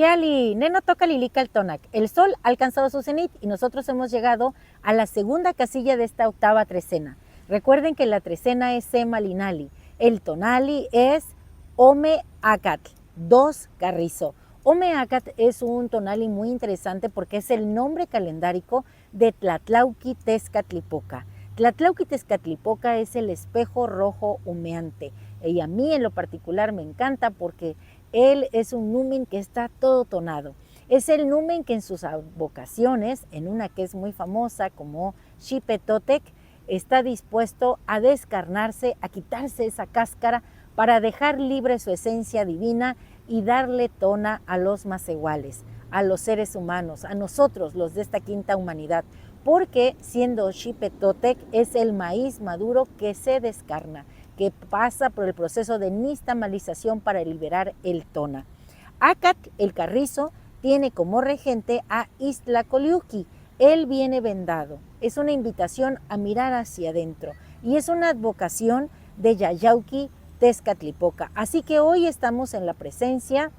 Keali, Neno toca Lilica el Tonac. El sol ha alcanzado su cenit y nosotros hemos llegado a la segunda casilla de esta octava trecena. Recuerden que la trecena es Sema Linali. El tonali es Ome Acatl, 2 Carrizo. Ome Acatl es un tonali muy interesante porque es el nombre calendárico de Tlatlauqui Tezcatlipoca. Tlatlauqui Tezcatlipoca es el espejo rojo humeante. Y a mí en lo particular me encanta porque él es un numen que está todo tonado. Es el numen que en sus advocaciones, en una que es muy famosa como Xipetotec, está dispuesto a descarnarse, a quitarse esa cáscara para dejar libre su esencia divina y darle tona a los masehuales, a los seres humanos, a nosotros, los de esta quinta humanidad, porque siendo Xipetotec es el maíz maduro que se descarna, que pasa por el proceso de nixtamalización para liberar el tona. Acatl, el carrizo, tiene como regente a Iztlacoliuqui. Él viene vendado. Es una invitación a mirar hacia adentro y es una advocación de Yayauqui Tezcatlipoca. Así que hoy estamos en la presencia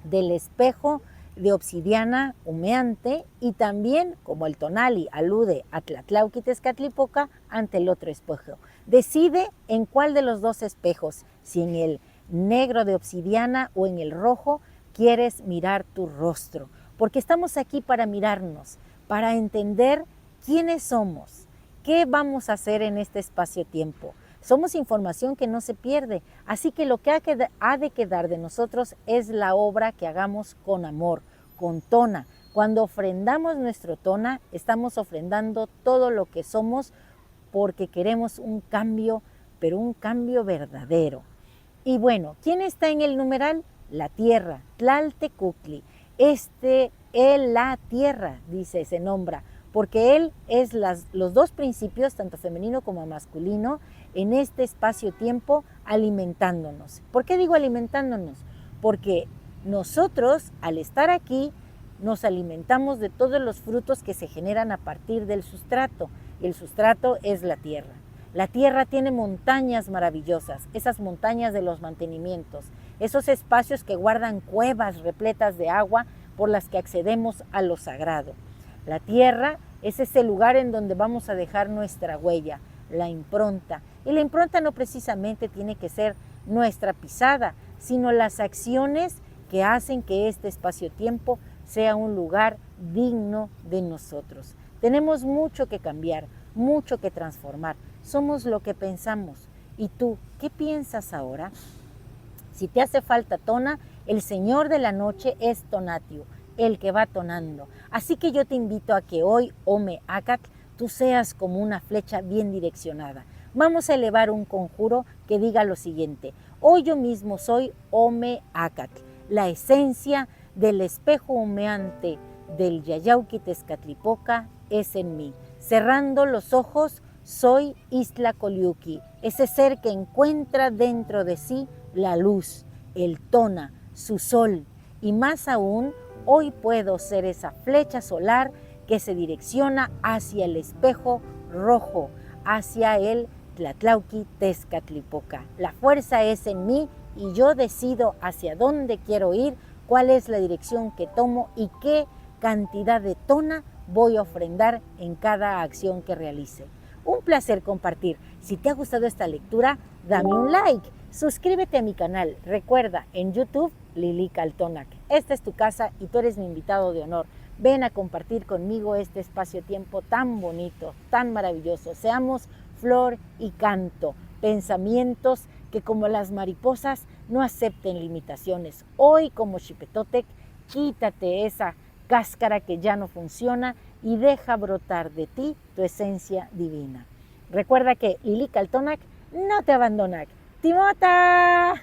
del espejo de obsidiana humeante y también, como el tonali alude a Tlatlauqui Tezcatlipoca, ante el otro espejo. Decide en cuál de los dos espejos, si en el negro de obsidiana o en el rojo, quieres mirar tu rostro. Porque estamos aquí para mirarnos, para entender quiénes somos, qué vamos a hacer en este espacio-tiempo. Somos información que no se pierde, así que lo que ha de quedar de nosotros es la obra que hagamos con amor, con tona. Cuando ofrendamos nuestro tona, estamos ofrendando todo lo que somos porque queremos un cambio, pero un cambio verdadero. Y bueno, ¿quién está en el numeral? La tierra, Tlaltecuhtli. Él, la tierra, dice, se nombra, porque él es los dos principios, tanto femenino como masculino, en este espacio-tiempo alimentándonos. ¿Por qué digo alimentándonos? Porque nosotros, al estar aquí, nos alimentamos de todos los frutos que se generan a partir del sustrato. Y el sustrato es la tierra. La tierra tiene montañas maravillosas, esas montañas de los mantenimientos, esos espacios que guardan cuevas repletas de agua por las que accedemos a lo sagrado. La tierra es ese lugar en donde vamos a dejar nuestra huella, la impronta. Y la impronta no precisamente tiene que ser nuestra pisada, sino las acciones que hacen que este espacio-tiempo sea un lugar digno de nosotros. Tenemos mucho que cambiar, mucho que transformar. Somos lo que pensamos. ¿Y tú qué piensas ahora? Si te hace falta tona, el Señor de la noche es Tonatiuh, el que va tonando. Así que yo te invito a que hoy, Ome Acatl, tú seas como una flecha bien direccionada. Vamos a elevar un conjuro que diga lo siguiente: hoy yo mismo soy Ome Acatl, la esencia del espejo humeante del Yayauqui Tezcatlipoca es en mí. Cerrando los ojos, soy Iztlacoliuqui, ese ser que encuentra dentro de sí la luz, el tona, su sol. Y más aún, hoy puedo ser esa flecha solar que se direcciona hacia el espejo rojo, hacia el Tlatlauqui Tezcatlipoca. La fuerza es en mí y yo decido hacia dónde quiero ir, cuál es la dirección que tomo y qué cantidad de tona voy a ofrendar en cada acción que realice. Un placer compartir. Si te ha gustado esta lectura, dame un like, suscríbete a mi canal. Recuerda, en YouTube, Lilica el Tonac. Esta es tu casa y tú eres mi invitado de honor. Ven a compartir conmigo este espacio-tiempo tan bonito, tan maravilloso. Seamos flor y canto, pensamientos que como las mariposas no acepten limitaciones. Hoy como Xipetotec, quítate esa cáscara que ya no funciona y deja brotar de ti tu esencia divina. Recuerda que Lilica el Tonac no te abandona. ¡Timota!